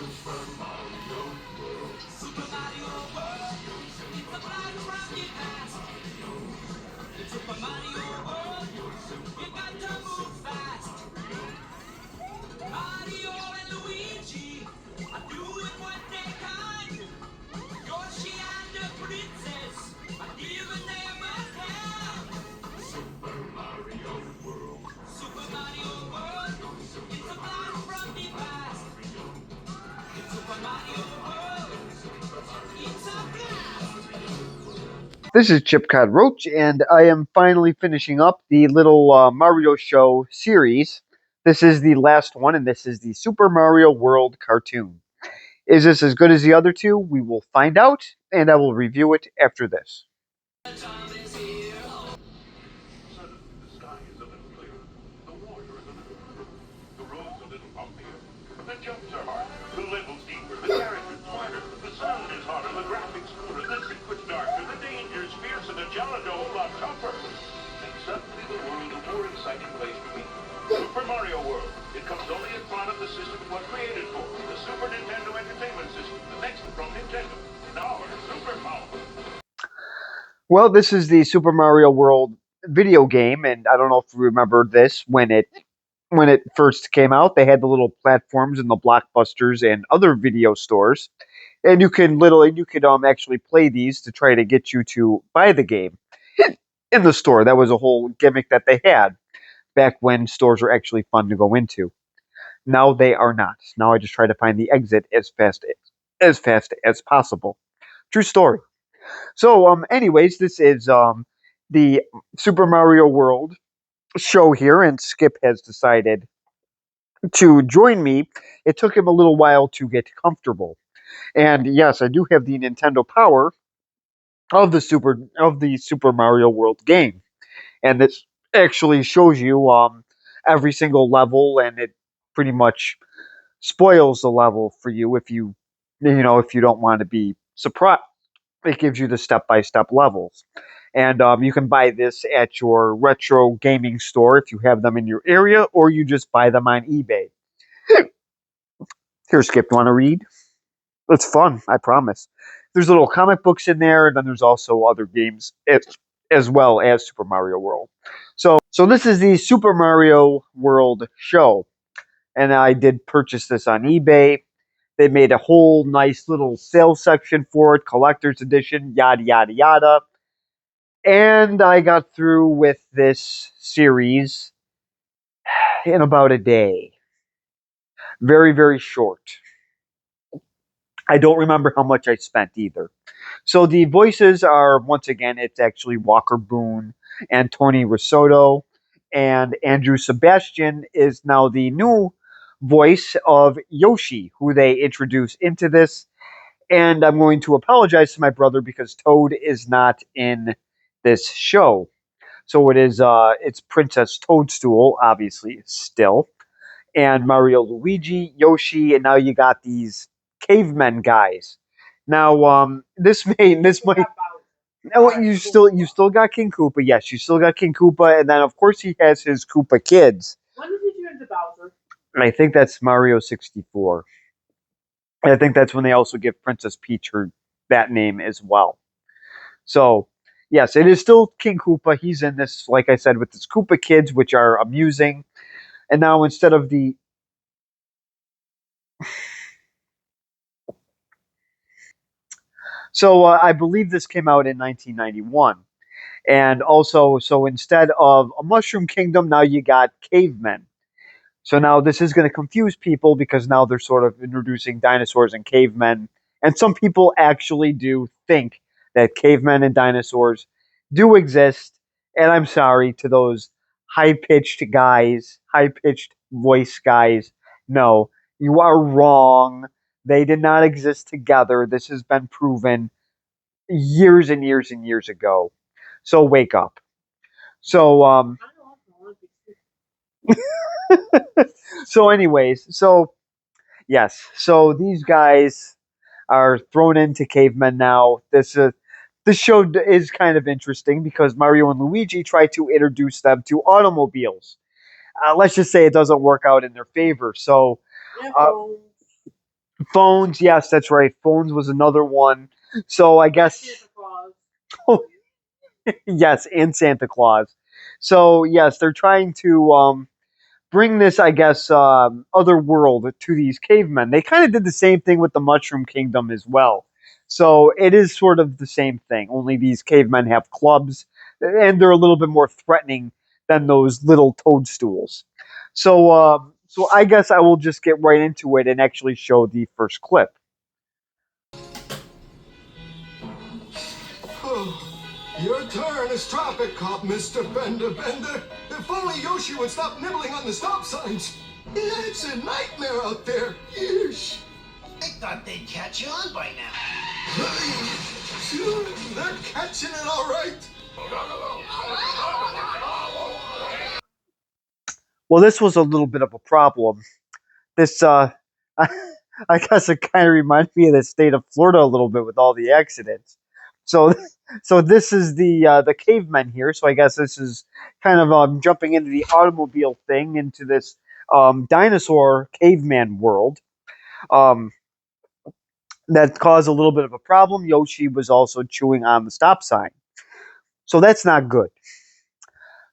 Super Mario World. It's a blast from your past. Super Mario World. You got to move fast. Mario and Luigi are doing what they can. Yoshi and the princess are giving them a hand. Super Mario World. Super Mario World. It's a blast from the past. Super Mario World. It's a blast. This is Chip Cod Roach, and I am finally finishing up the little Mario Show series. This is the last one, and this is the Super Mario World cartoon. Is this as good as the other two? We will find out, and I will review it after this. Suddenly, the sky is a little clearer, the water is a little bluer, the road's a little bumpier, the jumps are harder, the levels deeper, the characters wider, the sound is hotter, the graphics cooler, the secrets darker, the dangers fiercer, the challenge a whole lot tougher. And suddenly the world a more exciting place to be. Super Mario World. It comes only as part of the system it was created for, the Super Nintendo Entertainment System, the next from Nintendo. Now, superpower. Well, this is the Super Mario World video game, and I don't know if you remember this when it first came out. They had the little platforms in the blockbusters and other video stores, and you could actually play these to try to get you to buy the game in the store. That was a whole gimmick that they had back when stores were actually fun to go into. Now they are not. Now I just try to find the exit as fast as possible. True story. So, anyways, this is the Super Mario World show here, and Skip has decided to join me. It took him a little while to get comfortable, and yes, I do have the Nintendo Power of the Super Mario World game, and this actually shows you every single level, and it pretty much spoils the level for you if you don't want to be surprised. It gives you the step-by-step levels. And you can buy this at your retro gaming store if you have them in your area, or you just buy them on eBay. Here, Skip, you want to read? It's fun, I promise. There's little comic books in there, and then there's also other games as well as Super Mario World. So this is the Super Mario World show, and I did purchase this on eBay. They made a whole nice little sales section for it, collector's edition, yada yada yada. And I got through with this series in about a day. Very, very short. I don't remember how much I spent either. So the voices are, once again, it's actually Walker Boone and Tony Risotto. And Andrew Sebastian is now the new voice of Yoshi, who they introduce into this. And I'm going to apologize to my brother because Toad is not in this show. So it's Princess Toadstool, obviously, still, and Mario Luigi, Yoshi, and now you got these cavemen guys. Now, this might. No, you still got King Koopa. Yes, you still got King Koopa, and then of course he has his Koopa kids. When did he turn to Bowser? And I think that's Mario 64. And I think that's when they also give Princess Peach her that name as well. So, yes, it is still King Koopa. He's in this, like I said, with his Koopa kids, which are amusing. And now instead of the So I believe this came out in 1991. And also, so instead of a Mushroom Kingdom, now you got cavemen. So now this is going to confuse people because now they're sort of introducing dinosaurs and cavemen. And some people actually do think that cavemen and dinosaurs do exist. And I'm sorry to those high pitched voice guys. No, you are wrong. They did not exist together. This has been proven years and years and years ago. So wake up. So I don't know. so anyways, so yes, so these guys are thrown into cavemen now. This show is kind of interesting because Mario and Luigi try to introduce them to automobiles. Let's just say it doesn't work out in their favor. So Yeah, uh, Phones, yes, that's right. Phones was another one. So I guess Santa Claus. yes, and Santa Claus. So yes, they're trying to bring this, I guess, other world to these cavemen. They kind of did the same thing with the Mushroom Kingdom as well. So it is sort of the same thing. Only these cavemen have clubs, and they're a little bit more threatening than those little toadstools. So I guess I will just get right into it and actually show the first clip. Your turn as traffic cop, Mr. Bender Bender. If only Yoshi would stop nibbling on the stop signs. It's a nightmare out there. Yeesh. I thought they'd catch on by now. They're catching it all right. Well, this was a little bit of a problem. This, I guess it kind of reminds me of the state of Florida a little bit with all the accidents. So, so this is the cavemen here. So I guess this is kind of jumping into the automobile thing, into this dinosaur caveman world. Um, that caused a little bit of a problem. Yoshi was also chewing on the stop sign. So that's not good.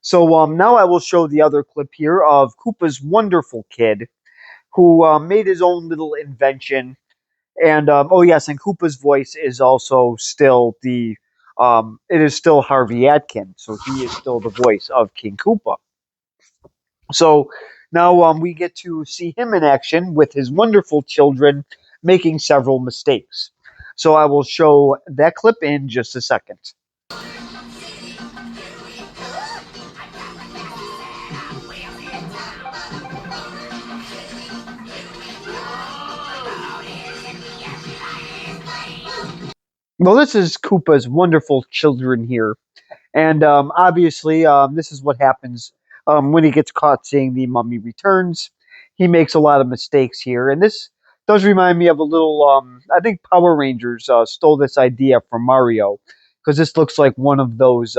So now I will show the other clip here of Koopa's wonderful kid who made his own little invention. And oh yes, and Koopa's voice is also still it is still Harvey Adkins, so he is still the voice of King Koopa. So now we get to see him in action with his wonderful children making several mistakes. So I will show that clip in just a second. Well, this is Koopa's wonderful children here. And obviously, this is what happens when he gets caught seeing the Mummy Returns. He makes a lot of mistakes here. And this does remind me of a little, I think Power Rangers stole this idea from Mario, because this looks like one of those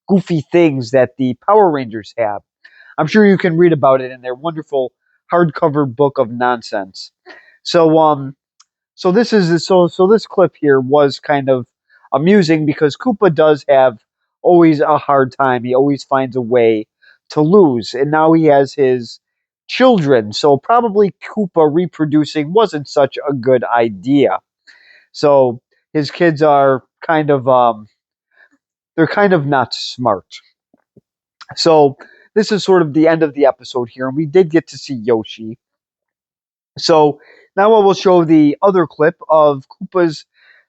goofy things that the Power Rangers have. I'm sure you can read about it in their wonderful hardcover book of nonsense. So, so this clip here was kind of amusing because Koopa does have always a hard time. He always finds a way to lose, and now he has his children. So probably Koopa reproducing wasn't such a good idea. So his kids are kind of they're kind of not smart. So this is sort of the end of the episode here, and we did get to see Yoshi. So now I will show the other clip of Koopa's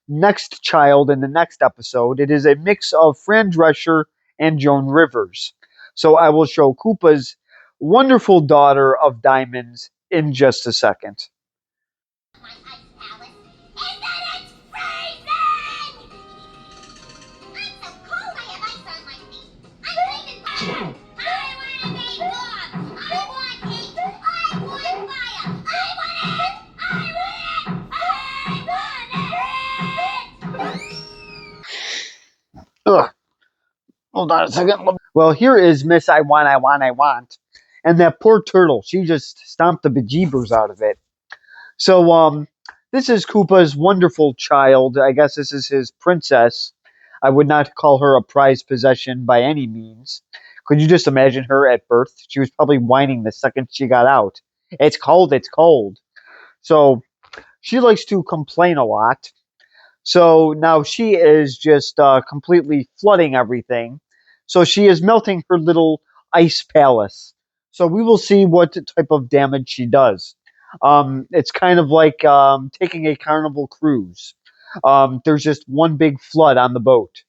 next child in the next episode. It is a mix of Fran Drescher and Joan Rivers. So I will show Koopa's wonderful daughter of diamonds in just a second. My ice palace, and then it's freezing! I'm so cold I have ice on my feet. I'm freezing fire! I want a big dog! I want heat! I want fire! I want it! I want it! I want it! Ugh. Hold on a second. Well, here is Miss I Want. And that poor turtle, she just stomped the bejeebers out of it. So, this is Koopa's wonderful child. I guess this is his princess. I would not call her a prized possession by any means. Could you just imagine her at birth? She was probably whining the second she got out. It's cold, it's cold. So, she likes to complain a lot. So now she is just completely flooding everything. So she is melting her little ice palace. So we will see what type of damage she does. It's kind of like taking a carnival cruise. There's just one big flood on the boat.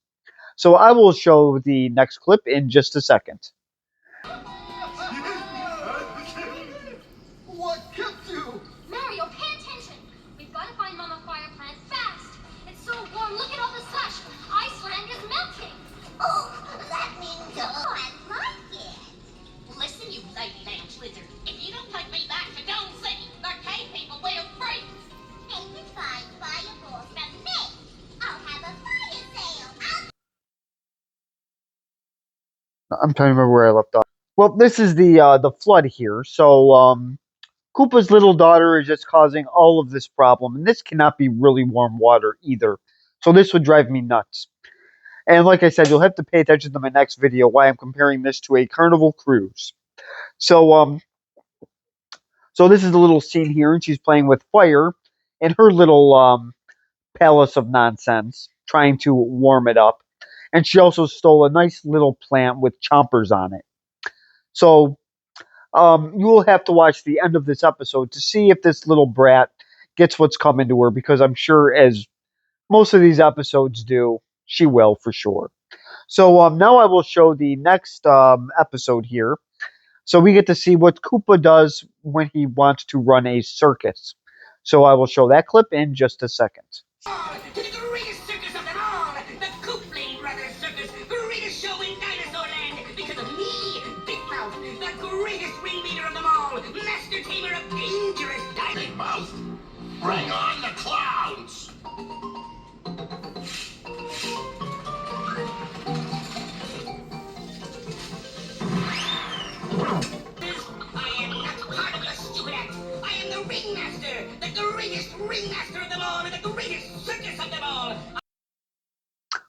So I will show the next clip in just a second. What kept you? Mario, pay attention! We've got to find Mama Fire Plant fast! It's so warm, look at all the slush! Iceland is melting! Oh, that means I like it! Listen, you lady lounge lizard. If you don't take me back to Dome City, the cave people will freeze. They can find fireballs from me! I'll have a fire sale! I'm trying to remember where I left off. Well, this is the flood here. So Koopa's little daughter is just causing all of this problem, and this cannot be really warm water either. So this would drive me nuts. And like I said, you'll have to pay attention to my next video why I'm comparing this to a Carnival cruise. So so this is a little scene here, and she's playing with fire in her little palace of nonsense, trying to warm it up. And she also stole a nice little plant with chompers on it. So you will have to watch the end of this episode to see if this little brat gets what's coming to her, because I'm sure, as most of these episodes do, she will for sure. So now I will show the next episode here. So we get to see what Koopa does when he wants to run a circus. So I will show that clip in just a second. To the greatest circus of them all, the Koopling Brothers Circus, greatest show in Dinosaur Land, because of me, Big Mouth, the greatest ringleader of them all, master tamer of dangerous dinosaurs. Big Mouth, bring on the clowns! I am not part of your stupid act. I am the ringmaster, the greatest ringmaster of them all, and the greatest circus of them all.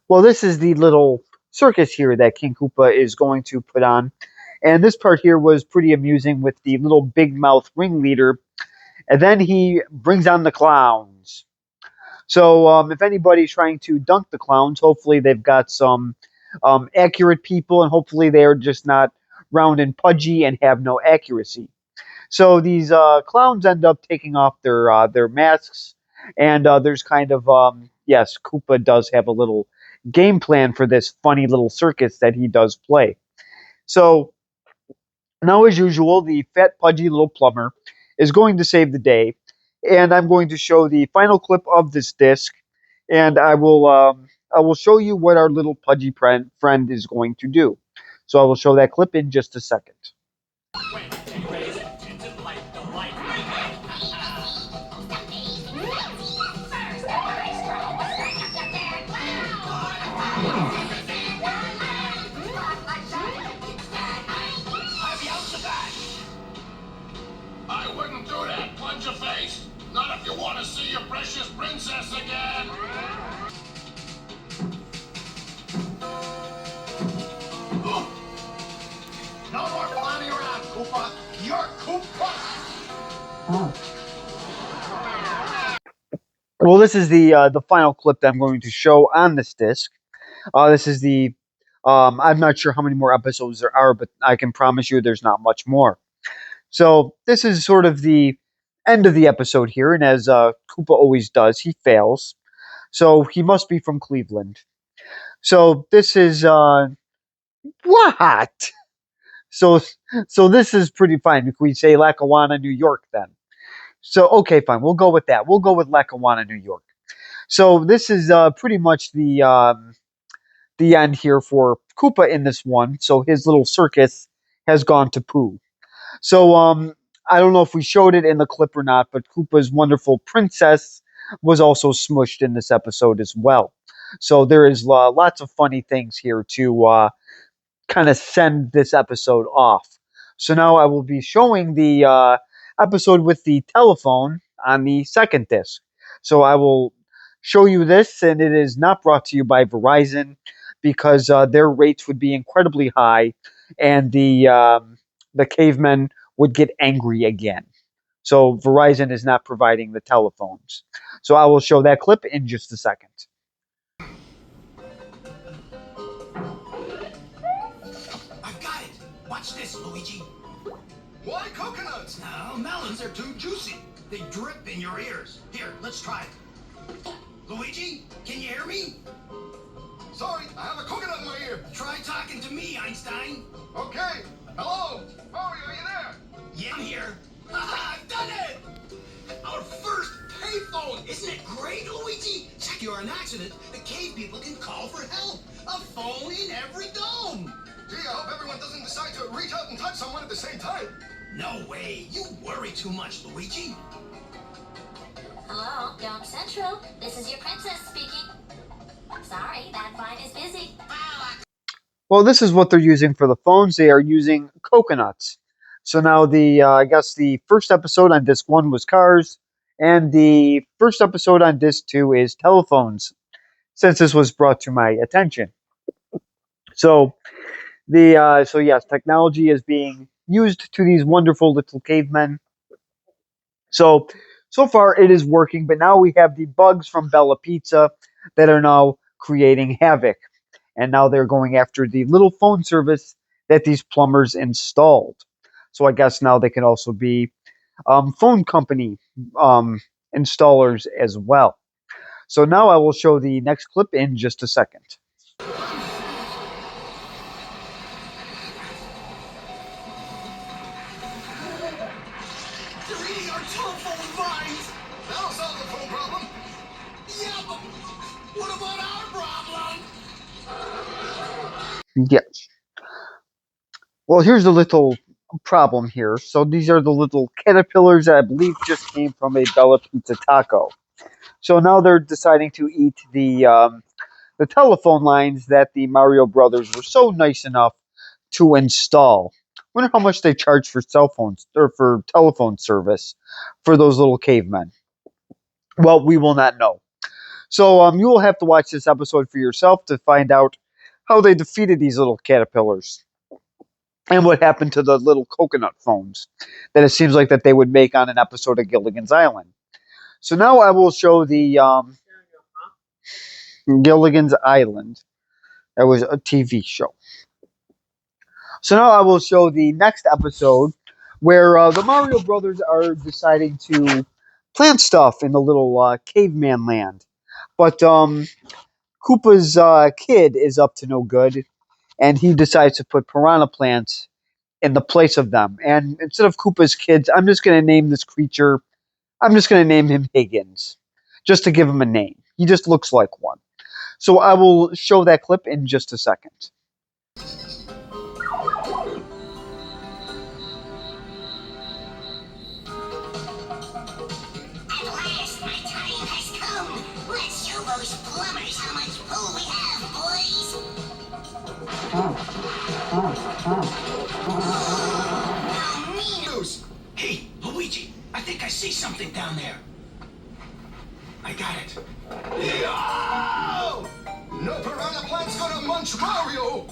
Well, this is the little circus here that King Koopa is going to put on. And this part here was pretty amusing with the little big mouth ringleader. And then he brings on the clowns. So if anybody's trying to dunk the clowns, hopefully they've got some accurate people, and hopefully they are just not round and pudgy and have no accuracy. So these clowns end up taking off their masks, and there's kind of yes, Koopa does have a little game plan for this funny little circus that he does play. So now, as usual, the fat pudgy little plumber is going to save the day, and I'm going to show the final clip of this disc, and I will show you what our little pudgy friend is going to do. So I will show that clip in just a second. I wouldn't do that, plunge your face! Not if you want to see your precious princess again! No more clowning around, Koopa! You're Koopa! Well, this is the final clip that I'm going to show on this disc. This is the I'm not sure how many more episodes there are, but I can promise you there's not much more. So this is sort of the end of the episode here, and as Koopa always does, he fails. So he must be from Cleveland. So this is what? So this is pretty fine. If we say Lackawanna, New York, then. So okay, fine. We'll go with that. We'll go with Lackawanna, New York. So this is pretty much the end here for Koopa in this one. So his little circus has gone to poo. So I don't know if we showed it in the clip or not, but Koopa's wonderful princess was also smushed in this episode as well. So there is lots of funny things here to kind of send this episode off. So now I will be showing the episode with the telephone on the second disc. So I will show you this, and it is not brought to you by Verizon, because their rates would be incredibly high, and the cavemen would get angry again. So Verizon is not providing the telephones. So I will show that clip in just a second. I've got it. Watch this, Luigi. Why coconuts? No, melons are too juicy. They drip in your ears. Here, let's try it. Luigi, can you hear me? Sorry, I have a coconut in my ear. Try talking to me, Einstein. Okay. Hello. Mario, are you there? Yeah, I'm here. Haha, I've done it! Our first payphone! Isn't it great, Luigi? If you're an accident, the cave people can call for help. A phone in every dome. Gee, I hope everyone doesn't decide to reach out and touch someone at the same time. No way. You worry too much, Luigi. Hello, Dome Central. This is your princess speaking. Sorry, that line is busy. Well, this is what they're using for the phones. They are using coconuts. So now I guess the first episode on disc 1 was cars, and the first episode on disc 2 is telephones, since this was brought to my attention. So so yes, technology is being used to these wonderful little cavemen. So far it is working, but now we have the bugs from Bella Pizza that are now creating havoc, and now they're going after the little phone service that these plumbers installed. So I guess now they can also be phone company installers as well. So now I will show the next clip in just a second. Deleting our telephone lines! That'll solve the phone problem. Yeah, but what about our problem? Yes. Well, here's a little problem here. So these are the little caterpillars that I believe just came from a Bella Pizza taco. So now they're deciding to eat the telephone lines that the Mario Brothers were so nice enough to install. Wonder how much they charge for cell phones or for telephone service for those little cavemen. Well, we will not know. So you will have to watch this episode for yourself to find out how they defeated these little caterpillars and what happened to the little coconut phones that it seems like that they would make on an episode of Gilligan's Island. So now I will show the Gilligan's Island. That was a TV show. So now I will show the next episode where the Mario Brothers are deciding to plant stuff in the little caveman land. But Koopa's kid is up to no good, and he decides to put piranha plants in the place of them. And instead of Koopa's kids, I'm just going to name this creature, I'm just going to name him Higgins, just to give him a name. He just looks like one. So I will show that clip in just a second. At last, my time has come. Let's show those plumbers how much pull we have, boys. Now, Minos. Hey, Luigi, I think I see something down there. I got it. Yo! No piranha plant's gonna munch Mario!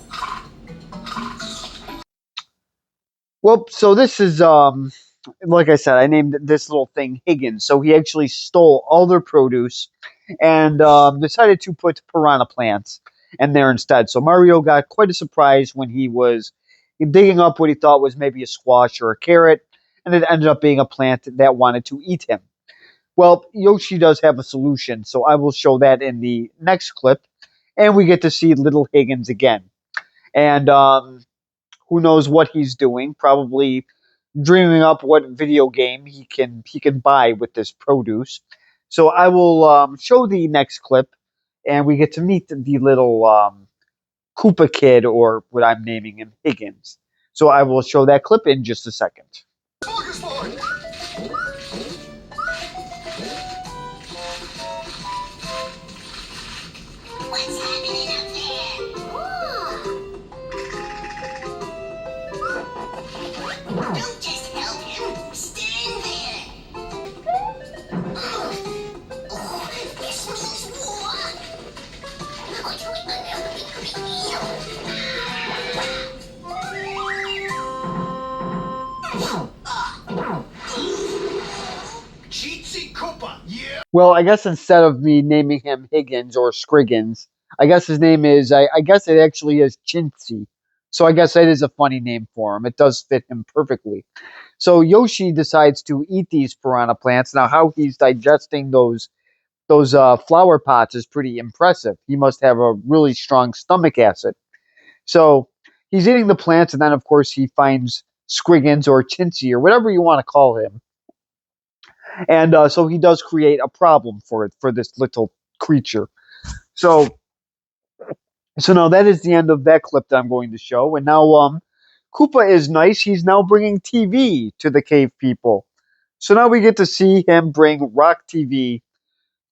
Well, so this is like I said, I named this little thing Higgins. So he actually stole all their produce and decided to put piranha plants in there instead. So Mario got quite a surprise when he was digging up what he thought was maybe a squash or a carrot, and it ended up being a plant that wanted to eat him. Well, Yoshi does have a solution, so I will show that in the next clip, and we get to see little Higgins again. And who knows what he's doing? Probably dreaming up what video game he can buy with this produce. So I will show the next clip, and we get to meet the little Koopa kid, or what I'm naming him, Higgins. So I will show that clip in just a second. Focus boy! What's happening up there? Don't just help him. Stand there. Oh, this means war. Cheatsy Koopa, yeah! Well, I guess instead of me naming him Higgins or Scriggins, I guess his name is, I guess it actually is Chintzy. So I guess that is a funny name for him. It does fit him perfectly. So Yoshi decides to eat these piranha plants. Now, how he's digesting those flower pots is pretty impressive. He must have a really strong stomach acid. So he's eating the plants, and then, of course, he finds Scriggins or Chintzy or whatever you want to call him. And so he does create a problem for this little creature. So now that is the end of that clip that I'm going to show. And now Koopa is nice. He's now bringing TV to the cave people. So now we get to see him bring Rock TV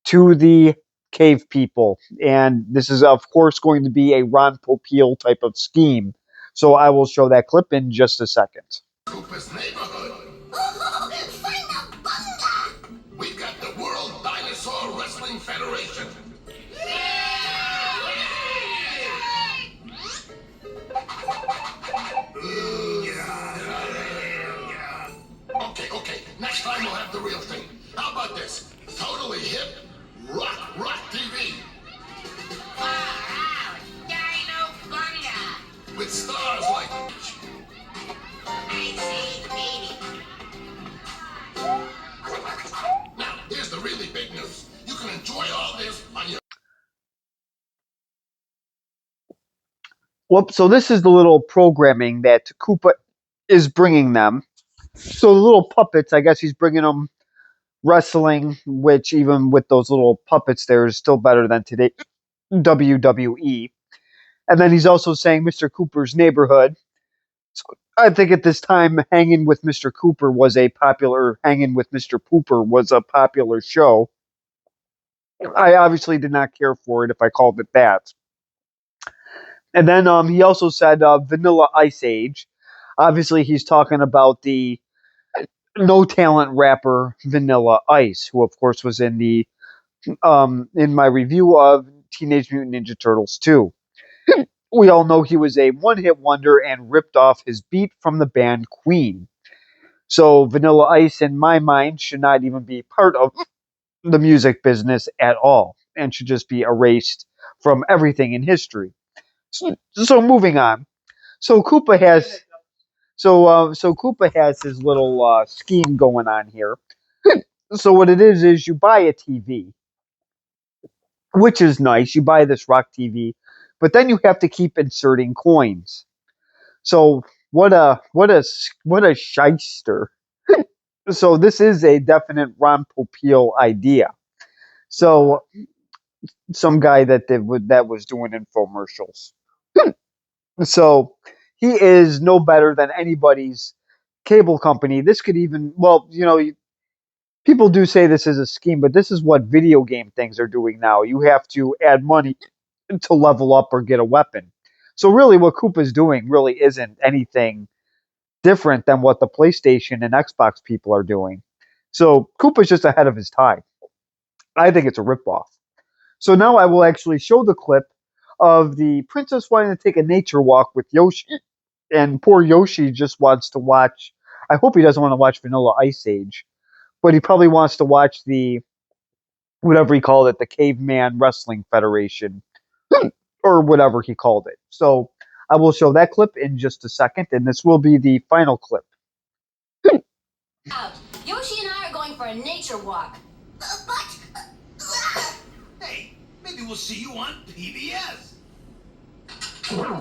to the cave people. And this is, of course, going to be a Ron Popeil type of scheme. So I will show that clip in just a second. Koopa's neighborhood. Final bunga! We've got the World Dinosaur Wrestling Federation. Okay. Next time we'll have the real thing. How about this? Totally hip rock TV Far out, Dino Bunga. with stars like. I say, baby. Now, here's the really big news. You can enjoy all this on your. Well, so this is the little programming that Koopa is bringing them. So the little puppets, I guess he's bringing them wrestling, which even with those little puppets there is still better than today WWE. And then he's also saying Mr. Cooper's Neighborhood. So I think at this time, Hanging with Mr. Cooper was a popular, Hanging with Mr. Pooper was a popular show. I obviously did not care for it if I called it that. And then he also said Vanilla Ice Age. Obviously, he's talking about the no talent rapper Vanilla Ice, who of course was in my review of Teenage Mutant Ninja Turtles 2. We all know he was a one-hit wonder and ripped off his beat from the band Queen. So Vanilla Ice, in my mind, should not even be part of the music business at all, and should just be erased from everything in history. So moving on. So Koopa has Koopa has his little scheme going on here. So what it is you buy a TV, which is nice. You buy this Rock TV, but then you have to keep inserting coins. So what a shyster. So this is a definite Ron Popeil idea. So some guy that was doing infomercials. So he is no better than anybody's cable company. This could even, well, people do say this is a scheme, but this is what video game things are doing now. You have to add money to level up or get a weapon. So really what Koopa's doing really isn't anything different than what the PlayStation and Xbox people are doing. So Koopa's just ahead of his time. I think it's a ripoff. So now I will actually show the clip of the princess wanting to take a nature walk with Yoshi, and poor Yoshi just wants to watch. I hope he doesn't want to watch Vanilla Ice Age, but he probably wants to watch the whatever he called it, the Caveman Wrestling Federation, or whatever he called it. So I will show that clip in just a second, and this will be the final clip. Out. Yoshi and I are going for a nature walk. Hey, maybe we'll see you on PBS. And now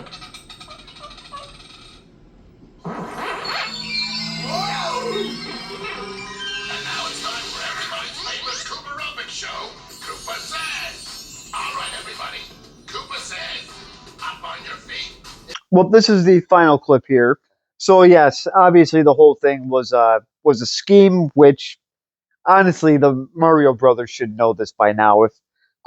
it's time for everybody's favorite Cooper Rubick show, Koopa Says. All right, everybody. Koopa Says, up on your feet. Well, this is the final clip here. So yes, obviously the whole thing was a scheme, which honestly the Mario Brothers should know this by now. If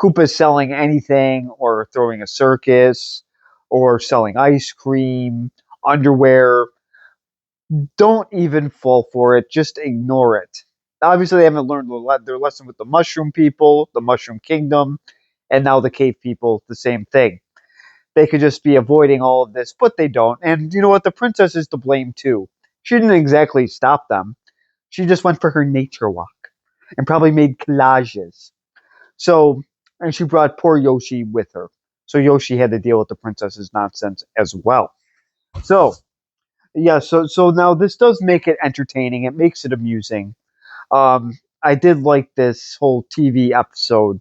Koopa's selling anything or throwing a circus or selling ice cream, underwear, don't even fall for it. Just ignore it. Obviously, they haven't learned their lesson with the Mushroom People, the Mushroom Kingdom, and now the Cave People, the same thing. They could just be avoiding all of this, but they don't. And you know what? The princess is to blame too. She didn't exactly stop them. She just went for her nature walk and probably made collages. So, and she brought poor Yoshi with her. So Yoshi had to deal with the princess's nonsense as well. So, yeah, so now this does make it entertaining. It makes it amusing. I did like this whole TV episode.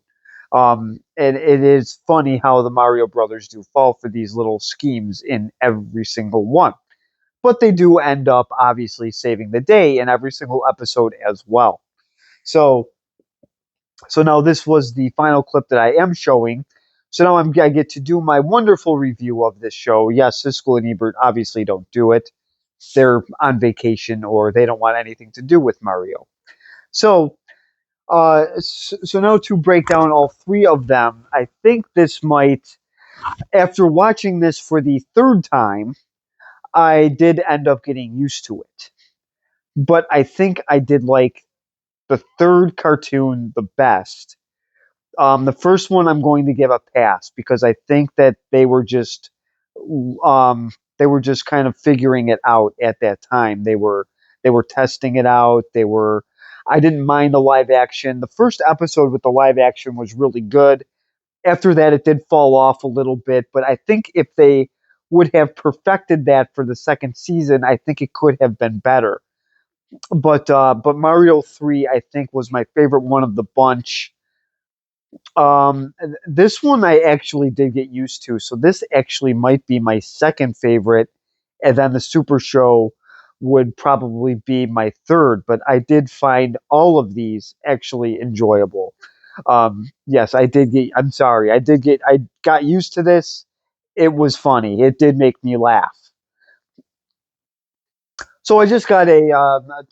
And it is funny how the Mario Brothers do fall for these little schemes in every single one. But they do end up obviously saving the day in every single episode as well. So now this was the final clip that I am showing. So now I get to do my wonderful review of this show. Yes, Siskel and Ebert obviously don't do it. They're on vacation or they don't want anything to do with Mario. So now to break down all three of them, I think this might, after watching this for the third time, I did end up getting used to it. but I think I did like the third cartoon the best. The first one I'm going to give a pass because I think that they were just kind of figuring it out at that time. They were testing it out. I didn't mind the live action. The first episode with the live action was really good. After that, it did fall off a little bit, but I think if they would have perfected that for the second season, I think it could have been better. But Mario 3, I think, was my favorite one of the bunch. This one I actually did get used to, so this actually might be my second favorite, and then the Super Show would probably be my third. But I did find all of these actually enjoyable. Yes, I did get. I'm sorry, I did get. I got used to this. It was funny. It did make me laugh. So I just got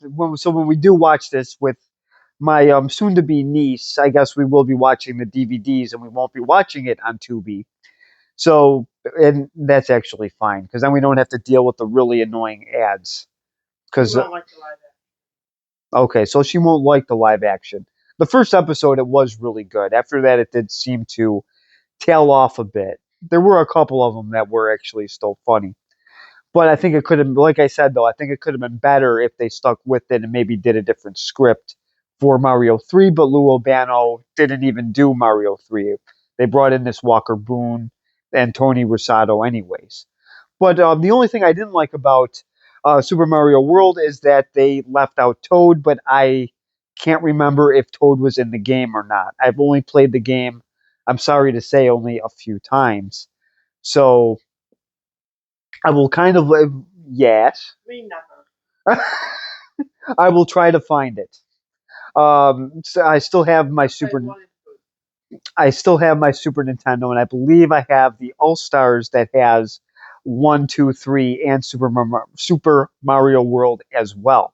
when we do watch this with my soon to be niece, I guess we will be watching the DVDs and we won't be watching it on Tubi. So, and that's actually fine because then we don't have to deal with the really annoying ads. Because You don't like the live okay, so she won't like the live action. The first episode it was really good. After that, it did seem to tail off a bit. There were a couple of them that were actually still funny. But I think it could have, like I said though, I think it could have been better if they stuck with it and maybe did a different script for Mario 3. But Lou Albano didn't even do Mario 3. They brought in this Walker Boone and Tony Rosato, anyways. But the only thing I didn't like about Super Mario World is that they left out Toad, but I can't remember if Toad was in the game or not. I've only played the game, I'm sorry to say, only a few times. So I will kind of yes. Me never. I will try to find it. So I still have my Play one and two. I still have my Super Nintendo, and I believe I have the All Stars that has 1, 2, 3, and Super Mario World as well.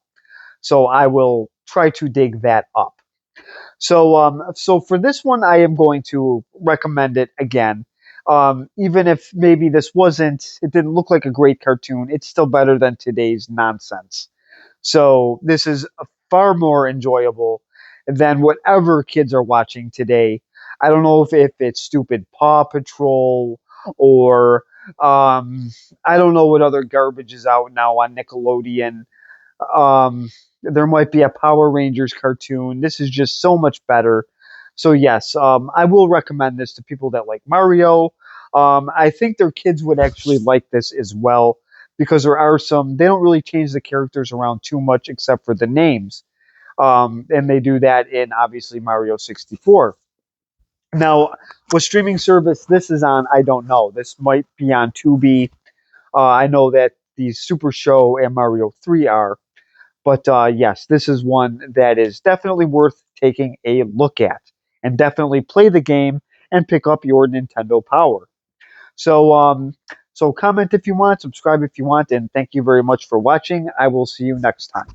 So I will try to dig that up. So for this one, I am going to recommend it again. Even if maybe it didn't look like a great cartoon, it's still better than today's nonsense. So this is far more enjoyable than whatever kids are watching today. I don't know if it's stupid Paw Patrol or I don't know what other garbage is out now on Nickelodeon. There might be a Power Rangers cartoon. This is just so much better. So yes, I will recommend this to people that like Mario. I think their kids would actually like this as well because there are they don't really change the characters around too much except for the names. And they do that in obviously Mario 64. Now, what streaming service this is on, I don't know. This might be on Tubi. I know that the Super Show and Mario 3 are. But yes, this is one that is definitely worth taking a look at. And definitely play the game and pick up your Nintendo Power. So comment if you want, subscribe if you want, and thank you very much for watching. I will see you next time.